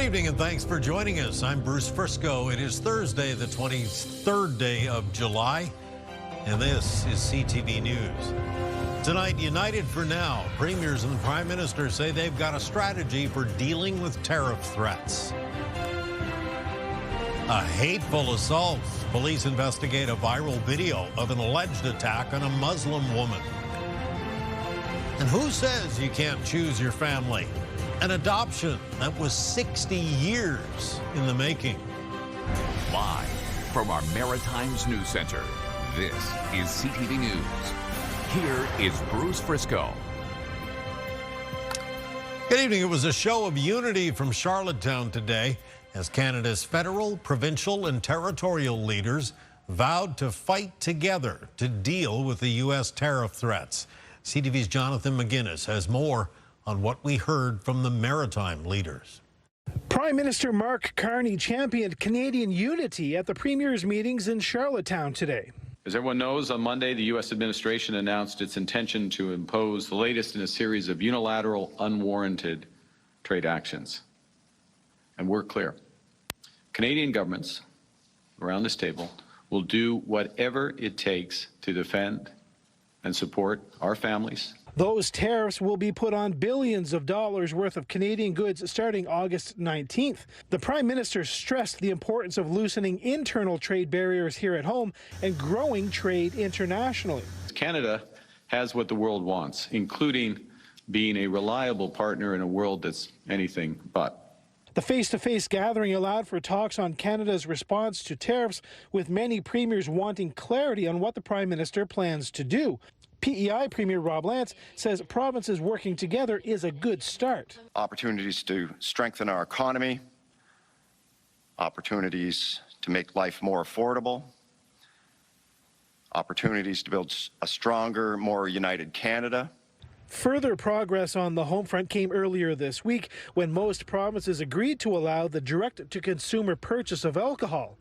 Good evening and thanks for joining us. I'm Bruce Frisco. It is Thursday, the 23rd day of July, and this is CTV News. Tonight, united for now, premiers and the prime minister say they've got a strategy for dealing with tariff threats. A hateful assault. Police investigate a viral video of an alleged attack on a Muslim woman. And who says you can't choose your family? An adoption that was 60 years in the making. Live from our Maritime's News Center, this is CTV News. Here is Bruce Frisco. Good evening. It was a show of unity from Charlottetown today as Canada's federal, provincial, and territorial leaders vowed to fight together to deal with the U.S. tariff threats. CTV's Jonathan McGuinness has more on what we heard from the Maritime leaders. Prime Minister Mark Carney championed Canadian unity at the Premier's meetings in Charlottetown today. As everyone knows, on Monday, the U.S. administration announced its intention to impose the latest in a series of unilateral, unwarranted trade actions. And we're clear. Canadian governments around this table will do whatever it takes to defend and support our families. Those tariffs will be put on billions of dollars worth of Canadian goods starting August 19th. The Prime Minister stressed the importance of loosening internal trade barriers here at home and growing trade internationally. Canada has what the world wants, including being a reliable partner in a world that's anything but. The face-to-face gathering allowed for talks on Canada's response to tariffs, with many premiers wanting clarity on what the Prime Minister plans to do. PEI Premier Rob Lance says provinces working together is a good start. Opportunities to strengthen our economy, opportunities to make life more affordable, opportunities to build a stronger, more united Canada. Further progress on the home front came earlier this week when most provinces agreed to allow the direct-to-consumer purchase of alcohol.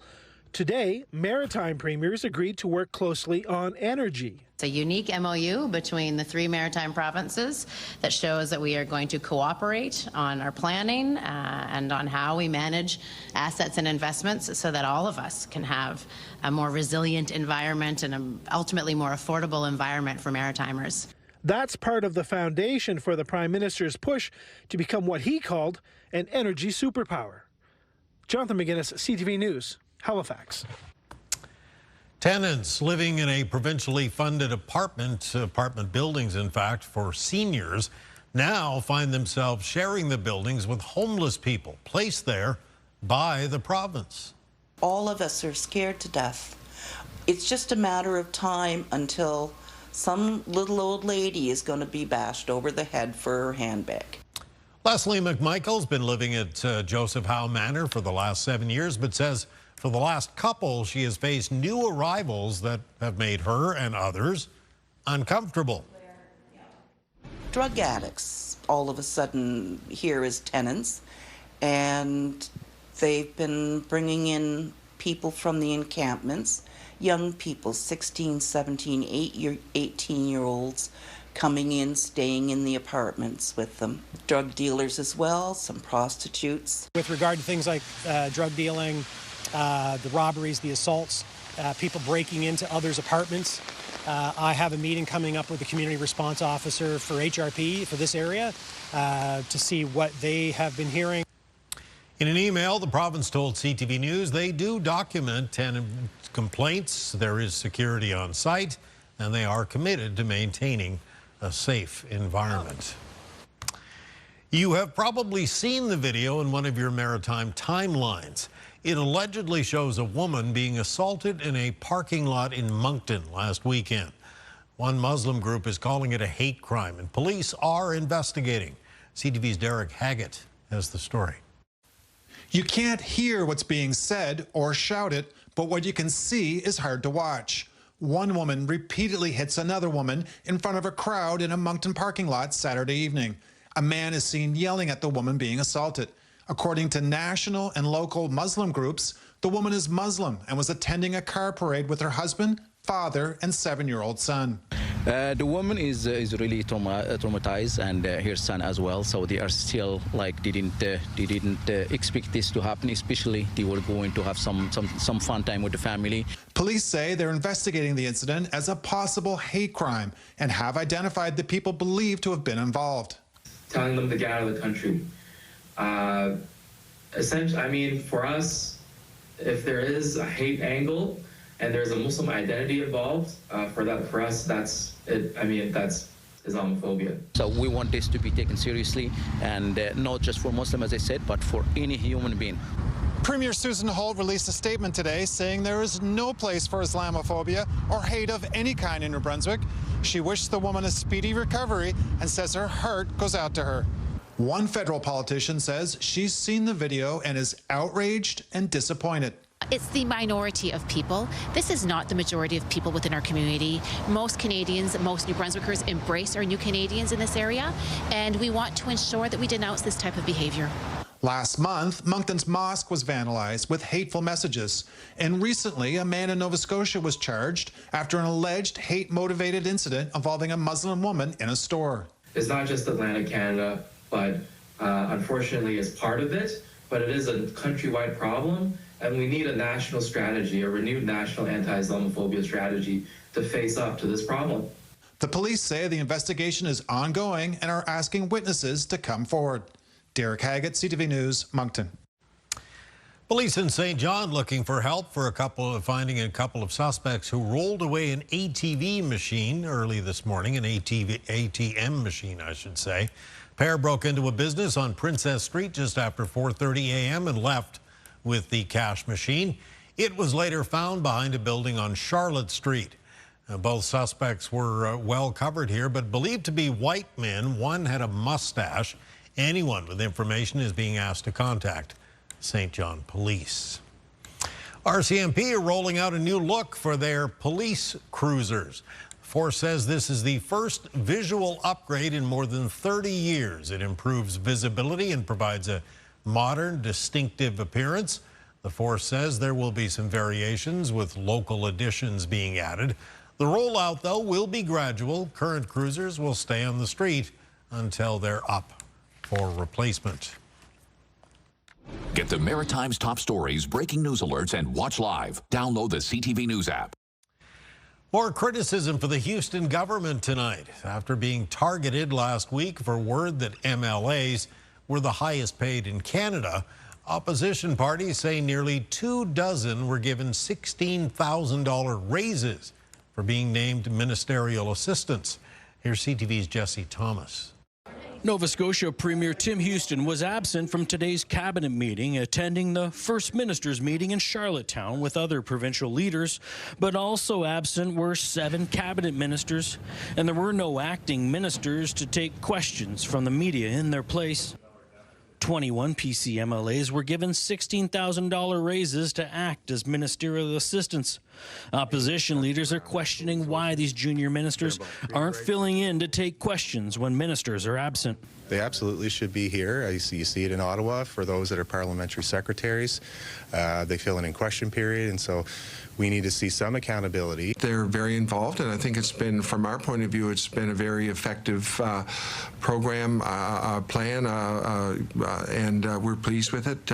Today, Maritime premiers agreed to work closely on energy. It's a unique MOU between the three Maritime provinces that shows that we are going to cooperate on our planning and on how we manage assets and investments so that all of us can have a more resilient environment and an ultimately more affordable environment for Maritimers. That's part of the foundation for the Prime Minister's push to become what he called an energy superpower. Jonathan McGuinness, CTV News, Halifax. Tenants living in a provincially funded apartment buildings, in fact, for seniors, now find themselves sharing the buildings with homeless people placed there by the province. All of us are scared to death. It's just a matter of time until some little old lady is going to be bashed over the head for her handbag. Leslie McMichael's been living at Joseph Howe Manor for the last 7 years, but says for the last couple, she has faced new arrivals that have made her and others uncomfortable. Drug addicts all of a sudden here as tenants, and they've been bringing in people from the encampments, young people, 16, 17, 18-year-olds, coming in, staying in the apartments with them. Drug dealers as well, some prostitutes. With regard to things like drug dealing, the robberies, the assaults, people breaking into others' apartments. I have a meeting coming up with the community response officer for HRP for this area to see what they have been hearing. In an email, the province told CTV News they do document tenant complaints. There is security on site, and they are committed to maintaining a safe environment. You have probably seen the video in one of your Maritime timelines. It allegedly shows a woman being assaulted in a parking lot in Moncton last weekend. One Muslim group is calling it a hate crime, and police are investigating. CTV's Derek Haggett has the story. You can't hear what's being said or shouted, but what you can see is hard to watch. One woman repeatedly hits another woman in front of a crowd in a Moncton parking lot Saturday evening. A man is seen yelling at the woman being assaulted. According to national and local Muslim groups, the woman is Muslim and was attending a car parade with her husband, father, and 7-year-old son. The woman is really traumatized, and her son as well. So they are still like didn't expect this to happen. Especially they were going to have some fun time with the family. Police say they're investigating the incident as a possible hate crime and have identified the people believed to have been involved. Telling them to get out of the country. Essentially, I mean, for us, if there is a hate angle and there's a Muslim identity involved, for us, that's it. I mean, that's Islamophobia. So we want this to be taken seriously, and not just for Muslim, as I said, but for any human being. Premier Susan Holt released a statement today saying there is no place for Islamophobia or hate of any kind in New Brunswick. She wished the woman a speedy recovery and says her heart goes out to her. One federal politician says she's seen the video and is outraged and disappointed. It's the minority of people. This is not the majority of people within our community. Most Canadians, most New Brunswickers embrace our new Canadians in this area, and we want to ensure that we denounce this type of behavior. Last month, Moncton's mosque was vandalized with hateful messages. And recently, a man in Nova Scotia was charged after an alleged hate-motivated incident involving a Muslim woman in a store. It's not just Atlantic Canada, but unfortunately is part of it, but it is a countrywide problem, and we need a national strategy, a renewed national anti-Islamophobia strategy to face up to this problem. The police say the investigation is ongoing and are asking witnesses to come forward. Derek Haggett, CTV News, Moncton. Police in St. John looking for help for finding a couple of suspects who rolled away an ATV machine early this morning, an ATM machine, I should say. Pair broke into a business on Princess Street just after 4:30 a.m. and left with the cash machine. It was later found behind a building on Charlotte Street. Both suspects were well covered here, but believed to be white men. One had a mustache. Anyone with information is being asked to contact St. John Police. RCMP are rolling out a new look for their police cruisers. The force says this is the first visual upgrade in more than 30 years. It improves visibility and provides a modern, distinctive appearance. The force says there will be some variations with local additions being added. The rollout, though, will be gradual. Current cruisers will stay on the street until they're up for replacement. Get the Maritime's top stories, breaking news alerts, and watch live. Download the CTV News app. More criticism for the Houston government tonight after being targeted last week for word that MLAs were the highest paid in Canada. Opposition parties say nearly 24 were given $16,000 raises for being named ministerial assistants. Here's CTV's Jesse Thomas. Nova Scotia Premier Tim Houston was absent from today's cabinet meeting, attending the First Minister's meeting in Charlottetown with other provincial leaders, but also absent were 7 cabinet ministers, and there were no acting ministers to take questions from the media in their place. 21 PC MLAs were given $16,000 raises to act as ministerial assistants. Opposition leaders are questioning why these junior ministers aren't filling in to take questions when ministers are absent. They absolutely should be here. You see it in Ottawa for those that are parliamentary secretaries. They fill in question period, and so we need to see some accountability. They're very involved, and I think it's been, from our point of view, it's been a very effective program, plan, and we're pleased with it.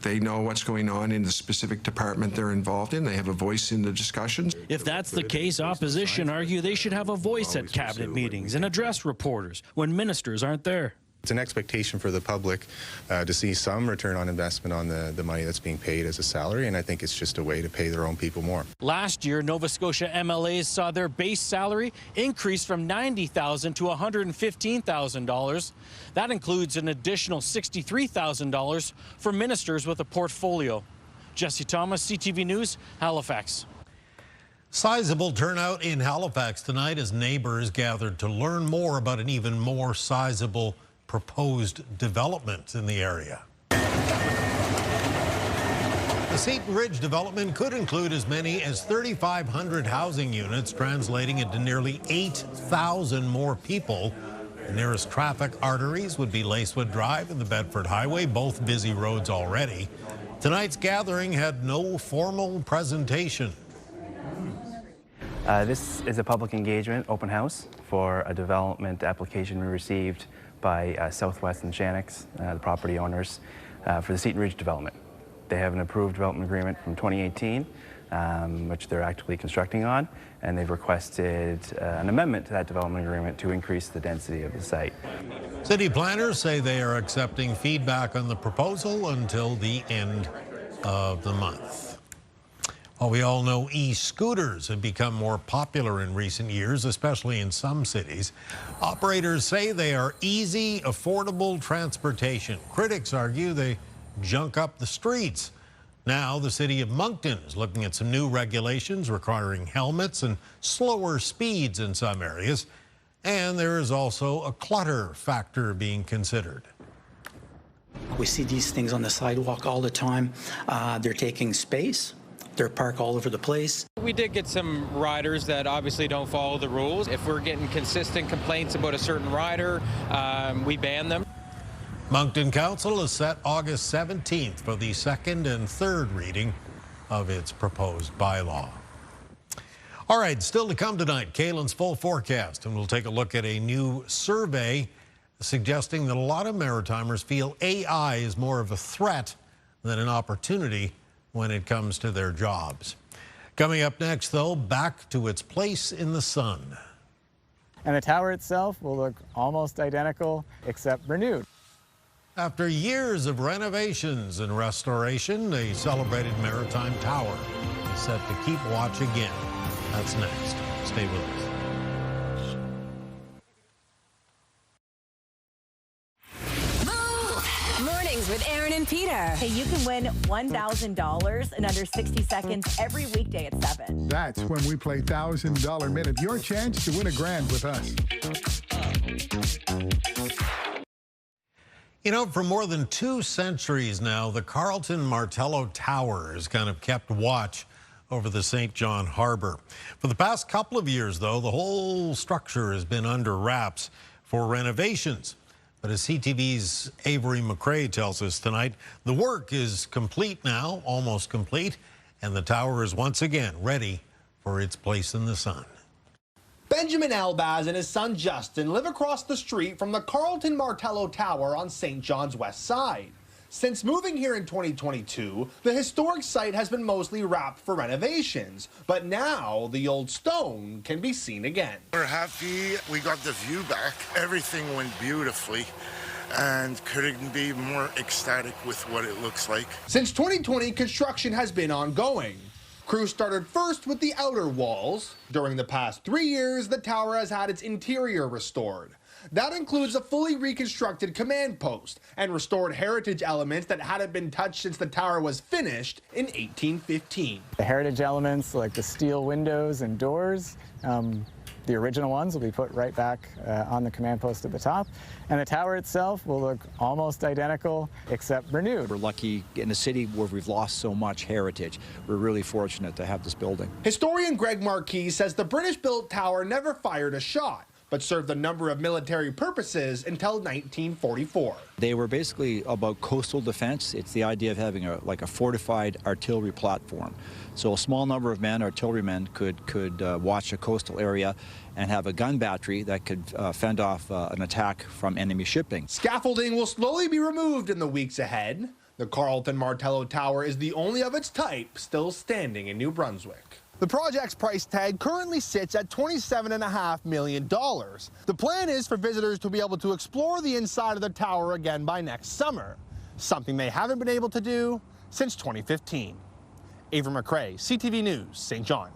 They know what's going on in the specific department they're involved in. They have a voice in the discussions. If that's the case, opposition argue they should have a voice at cabinet meetings and address reporters when ministers aren't there. It's an expectation for the public to see some return on investment on the money that's being paid as a salary, and I think it's just a way to pay their own people more. Last year, Nova Scotia MLAs saw their base salary increase from $90,000 to $115,000. That includes an additional $63,000 for ministers with a portfolio. Jesse Thomas, CTV News, Halifax. Sizable turnout in Halifax tonight as neighbors gathered to learn more about an even more sizable proposed development in the area. The Seton Ridge development could include as many as 3,500 housing units, translating into nearly 8,000 more people. The nearest traffic arteries would be Lacewood Drive and the Bedford Highway, both busy roads already. Tonight's gathering had no formal presentation. This is a public engagement open house for a development application we received by Southwest and Shanix, the property owners, for the Seton Ridge development. They have an approved development agreement from 2018, which they're actively constructing on, and they've requested an amendment to that development agreement to increase the density of the site. City planners say they are accepting feedback on the proposal until the end of the month. Well, we all know e-scooters have become more popular in recent years, especially in some cities. Operators say they are easy, affordable transportation. Critics argue they junk up the streets. Now, the city of Moncton is looking at some new regulations requiring helmets and slower speeds in some areas. And there is also a clutter factor being considered. We see these things on the sidewalk all the time. They're taking space. They're parked all over the place. We did get some riders that obviously don't follow the rules. If we're getting consistent complaints about a certain rider, we ban them. Moncton Council has set August 17th for the second and third reading of its proposed bylaw. All right, still to come tonight, Kaylin's full forecast, and we'll take a look at a new survey suggesting that a lot of Maritimers feel AI is more of a threat than an opportunity when it comes to their jobs. Coming up next, though, back to its place in the sun. And the tower itself will look almost identical, except renewed. After years of renovations and restoration, a celebrated Maritime tower is set to keep watch again. That's next. Stay with us. Mornings with Aaron and Peter. Hey, you can win $1,000 in under 60 seconds every weekday at 7. That's when we play $1,000 Minute. Your chance to win $1,000 with us. You know, for more than 2 centuries now, the Carlton Martello Tower has kind of kept watch over the St. John Harbor. For the past couple of years, though, the whole structure has been under wraps for renovations. But as CTV's Avery McRae tells us tonight, the work is complete now, almost complete, and the tower is once again ready for its place in the sun. Benjamin Elbaz and his son Justin live across the street from the Carlton Martello Tower on St. John's West Side. Since moving here in 2022, the historic site has been mostly wrapped for renovations, but now the old stone can be seen again. We're happy we got the view back. Everything went beautifully and couldn't be more ecstatic with what it looks like. Since 2020, construction has been ongoing. Crews started first with the outer walls. During the past 3 years, the tower has had its interior restored. That includes a fully reconstructed command post and restored heritage elements that hadn't been touched since the tower was finished in 1815. The heritage elements like the steel windows and doors, the original ones will be put right back on the command post at the top. And the tower itself will look almost identical, except renewed. We're lucky in a city where we've lost so much heritage. We're really fortunate to have this building. Historian Greg Marquis says the British-built tower never fired a shot, but served a number of military purposes until 1944. They were basically about coastal defense. It's the idea of having a fortified artillery platform. So a small number of men, artillerymen, could watch a coastal area and have a gun battery that could fend off an attack from enemy shipping. Scaffolding will slowly be removed in the weeks ahead. The Carlton Martello Tower is the only of its type still standing in New Brunswick. The project's price tag currently sits at $27.5 million. The plan is for visitors to be able to explore the inside of the tower again by next summer, something they haven't been able to do since 2015. Avery McRae, CTV News, St. John.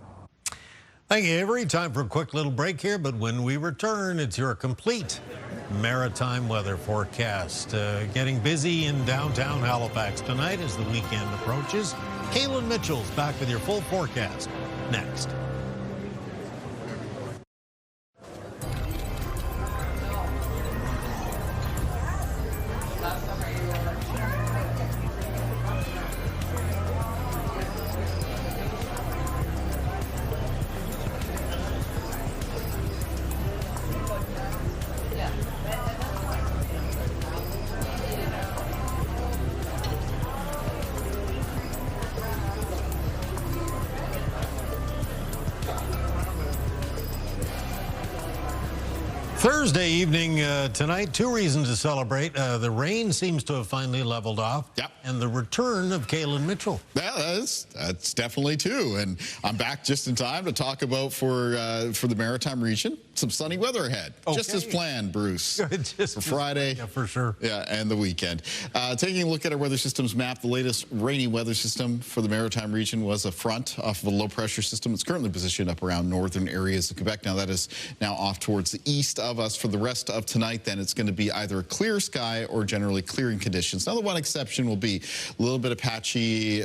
Thank you, Avery. Time for a quick little break here, but when we return, it's your complete maritime weather forecast. Getting busy in downtown Halifax tonight as the weekend approaches. Kaylin Mitchell's back with your full forecast next. Thursday evening tonight, two reasons to celebrate. The rain seems to have finally leveled off. Yep. And the return of Kaylin Mitchell. Yeah, that's definitely too. And I'm back just in time to talk about for the Maritime region, some sunny weather ahead. Okay. Just as planned, Bruce. For Friday. Yeah, for sure. Yeah, and the weekend. Taking a look at our weather systems map, the latest rainy weather system for the Maritime region was a front off of a low pressure system. It's currently positioned up around northern areas of Quebec. Now that is now off towards the east of us. For the rest of tonight, then it's going to be either a clear sky or generally clearing conditions. Now the one exception will be a little bit of patchy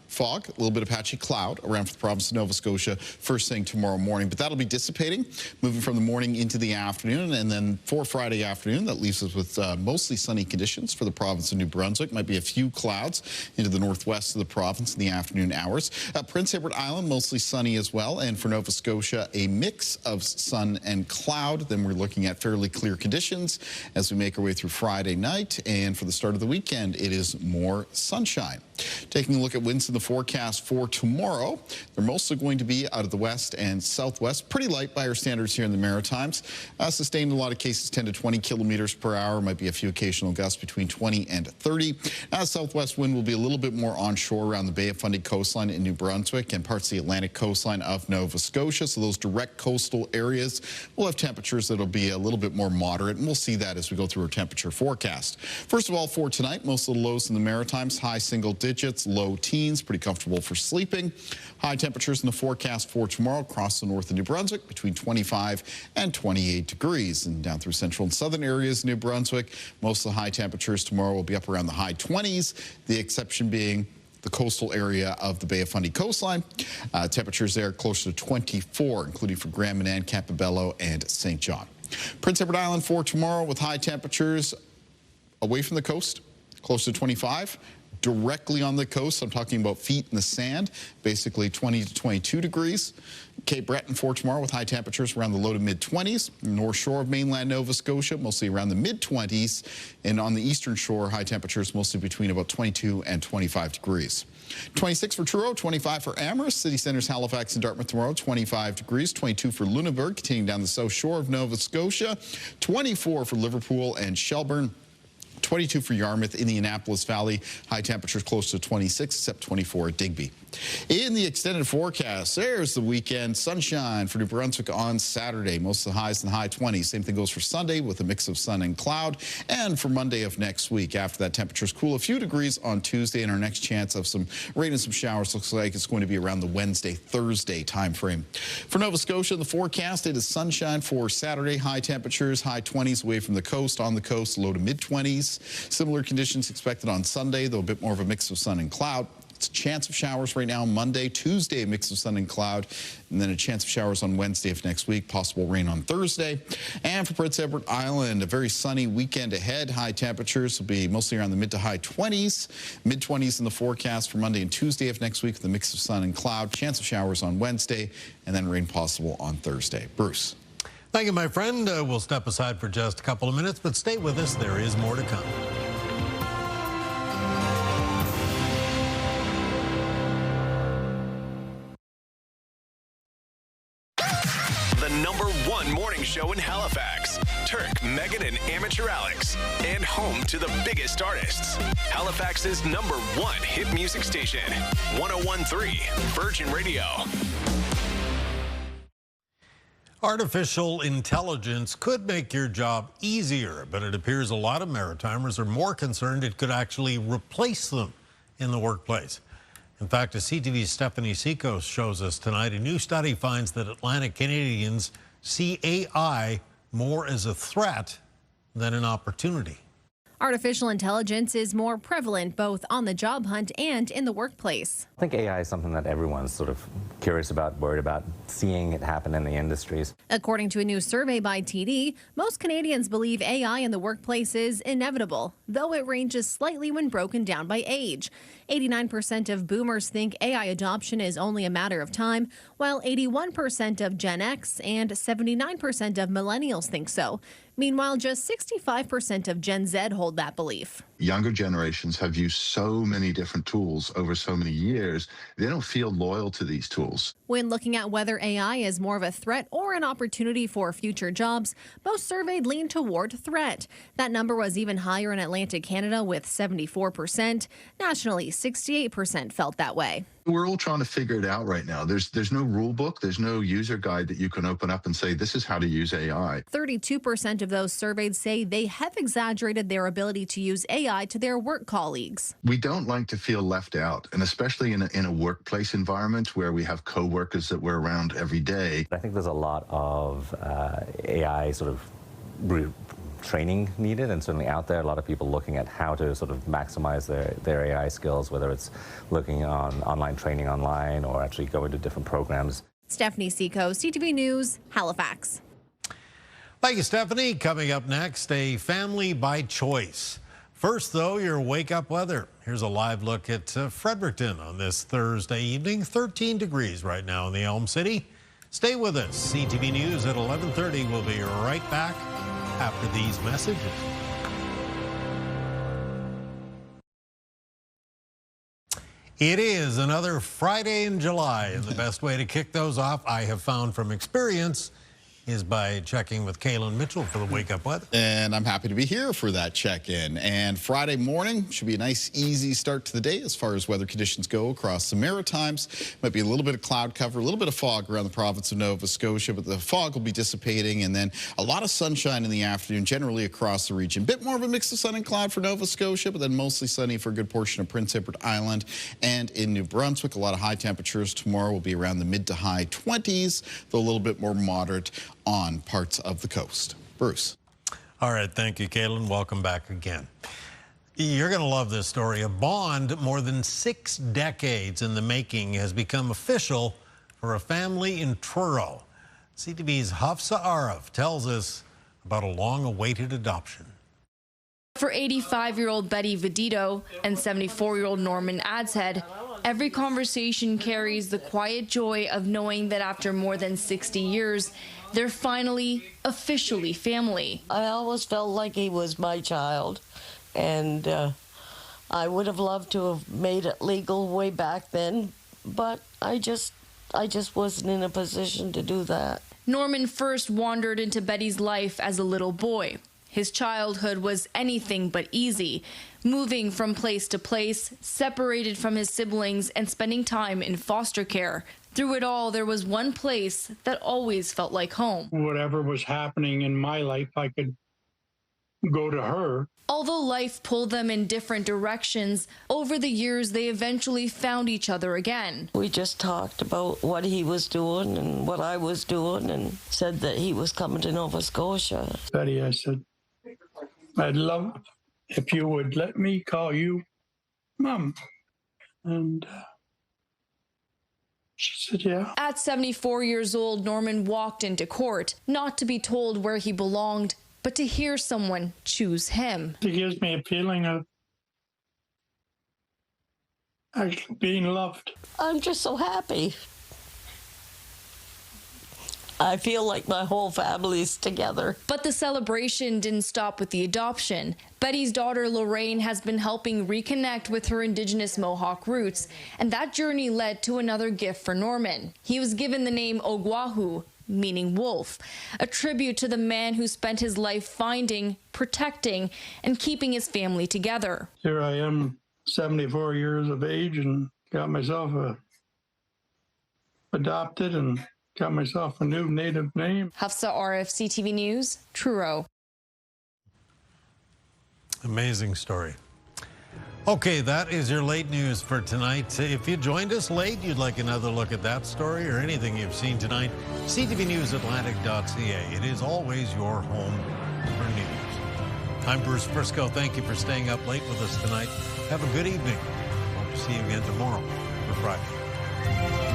fog, a little bit of patchy cloud around for the province of Nova Scotia first thing tomorrow morning, but that'll be dissipating, moving from the morning into the afternoon, and then for Friday afternoon, that leaves us with mostly sunny conditions for the province of New Brunswick. Might be a few clouds into the northwest of the province in the afternoon hours. Prince Edward Island, mostly sunny as well, and for Nova Scotia, a mix of sun and cloud. Then we're looking at fairly clear conditions as we make our way through Friday night, and for the start of the weekend, it is more sunshine. Taking a look at winds in the forecast for tomorrow, they're mostly going to be out of the west and southwest. Pretty light by our standards here in the Maritimes. Sustained in a lot of cases 10 to 20 kilometers per hour. Might be a few occasional gusts between 20 and 30. Southwest wind will be a little bit more onshore around the Bay of Fundy coastline in New Brunswick and parts of the Atlantic coastline of Nova Scotia. So those direct coastal areas will have temperatures that'll be a little bit more moderate, and we'll see that as we go through our temperature forecast. First of all, for tonight, most of the lows in the Maritimes, high single digits, low teens, pretty comfortable for sleeping. High temperatures in the forecast for tomorrow across the north of New Brunswick between 25 and 28 degrees. And down through central and southern areas of New Brunswick, most of the high temperatures tomorrow will be up around the high 20s, the exception being the coastal area of the Bay of Fundy coastline. Temperatures there closer to 24, including for Grand Manan, Campobello, and St. John. Prince Edward Island for tomorrow with high temperatures away from the coast, close to 25. Directly on the coast, I'm talking about feet in the sand, basically 20 to 22 degrees. Cape Breton for tomorrow with high temperatures around the low to mid-20s. North shore of mainland Nova Scotia, mostly around the mid-20s. And on the eastern shore, high temperatures mostly between about 22 and 25 degrees. 26 for Truro, 25 for Amherst. City centers Halifax and Dartmouth tomorrow, 25 degrees. 22 for Lunenburg, continuing down the south shore of Nova Scotia. 24 for Liverpool and Shelburne. 22 for Yarmouth in the Annapolis Valley. High temperatures close to 26, except 24 at Digby. In the extended forecast, there's the weekend. Sunshine for New Brunswick on Saturday. Most of the highs in the high 20s. Same thing goes for Sunday with a mix of sun and cloud. And for Monday of next week. After that, temperatures cool a few degrees on Tuesday. And our next chance of some rain and some showers looks like it's going to be around the Wednesday, Thursday time frame. For Nova Scotia, in the forecast, it is sunshine for Saturday. High temperatures, high 20s away from the coast. On the coast, low to mid-20s. Similar conditions expected on Sunday, though a bit more of a mix of sun and cloud. It's a chance of showers right now Monday. Tuesday, a mix of sun and cloud. And then a chance of showers on Wednesday of next week. Possible rain on Thursday. And for Prince Edward Island, a very sunny weekend ahead. High temperatures will be mostly around the mid to high 20s. Mid-20s in the forecast for Monday and Tuesday of next week with a mix of sun and cloud. Chance of showers on Wednesday. And then rain possible on Thursday. Bruce. Thank you, my friend. We'll step aside for just a couple of minutes, but stay with us. There is more to come. The #1 morning show in Halifax. Turk, Megan, and Amateur Alex. And home to the biggest artists. Halifax's #1 hit music station. 101.3 Virgin Radio. Artificial intelligence could make your job easier, but it appears a lot of Maritimers are more concerned it could actually replace them in the workplace. In fact, as CTV's Stephanie Seacos shows us tonight, a new study finds that Atlantic Canadians see AI more as a threat than an opportunity. Artificial intelligence is more prevalent both on the job hunt and in the workplace. I think AI is something that everyone's sort of curious about, worried about, seeing it happen in the industries. According to a new survey by TD, most Canadians believe AI in the workplace is inevitable, though it ranges slightly when broken down by age. 89% of boomers think AI adoption is only a matter of time, while 81% of Gen X and 79% of millennials think so. Meanwhile, just 65% of Gen Z hold that belief. younger generations have used so many different tools over so many years, they don't feel loyal to these tools. When looking at whether AI is more of a threat or an opportunity for future jobs, most surveyed lean toward threat. That number was even higher in Atlantic Canada with 74%. Nationally, 68% felt that way. We're all trying to figure it out right now. There's no rule book. There's no user guide that you can open up and say, this is how to use AI. 32% of those surveyed say they have exaggerated their ability to use AI to their work colleagues. We don't like to feel left out, and especially in a workplace environment where we have co-workers that we're around every day. I think there's a lot of AI sort of training needed, and certainly out there a lot of people looking at how to sort of maximize their AI skills, whether it's looking on online training online or actually going to different programs. Stephanie Seco, CTV News, Halifax. Thank you, Stephanie. Coming up next, a family by choice. First, though, your wake-up weather. Here's a live look at Fredericton on this Thursday evening. 13 degrees right now in the Elm City. Stay with us. CTV News at 11:30. We'll be right back after these messages. It is another Friday in July, and the best way to kick those off, I have found from experience, is by checking with Kaylin Mitchell for the wake-up weather. And I'm happy to be here for that check-in. And Friday morning should be a nice, easy start to the day as far as weather conditions go across the Maritimes. Might be a little bit of cloud cover, a little bit of fog around the province of Nova Scotia, but the fog will be dissipating, and then a lot of sunshine in the afternoon, generally across the region. Bit more of a mix of sun and cloud for Nova Scotia, but then mostly sunny for a good portion of Prince Edward Island and in New Brunswick. A lot of high temperatures tomorrow will be around the mid to high 20s, though a little bit more moderate on parts of the coast. Bruce. All right, thank you, Kaylin. Welcome back again. You're going to love this story. A bond more than 6 decades in the making has become official for a family in Truro. CTV's Hafsa Arif tells us about a long-awaited adoption. For 85-year-old Betty Vedito and 74-year-old Norman Adshead, every conversation carries the quiet joy of knowing that after more than 60 years, they're finally officially family. I always felt like he was my child, and I would have loved to have made it legal way back then, but I just wasn't in a position to do that. Norman first wandered into Betty's life as a little boy. His childhood was anything but easy, moving from place to place, separated from his siblings, and spending time in foster care. Through it all, there was one place that always felt like home. Whatever was happening in my life, I could go to her. Although life pulled them in different directions, over the years they eventually found each other again. We just talked about what he was doing and what I was doing, and said that he was coming to Nova Scotia. Betty, I said, I'd love if you would let me call you Mom. And she said, yeah. At 74 years old, Norman walked into court, not to be told where he belonged, but to hear someone choose him. It gives me a feeling of actually being loved. I'm just so happy. I feel like my whole family's together. But the celebration didn't stop with the adoption. Betty's daughter Lorraine has been helping reconnect with her Indigenous Mohawk roots, and that journey led to another gift for Norman. He was given the name Ogwahu, meaning wolf, a tribute to the man who spent his life finding, protecting, and keeping his family together. Here I am, 74 years of age, and got myself adopted and got myself a new native name. Hafsa Arif, CTV News, Truro. Amazing story. Okay, that is your late news for tonight. If you joined us late, you'd like another look at that story or anything you've seen tonight, ctvnewsatlantic.ca. It is always your home for news. I'm Bruce Frisco. Thank you for staying up late with us tonight. Have a good evening. Hope to see you again tomorrow for Friday.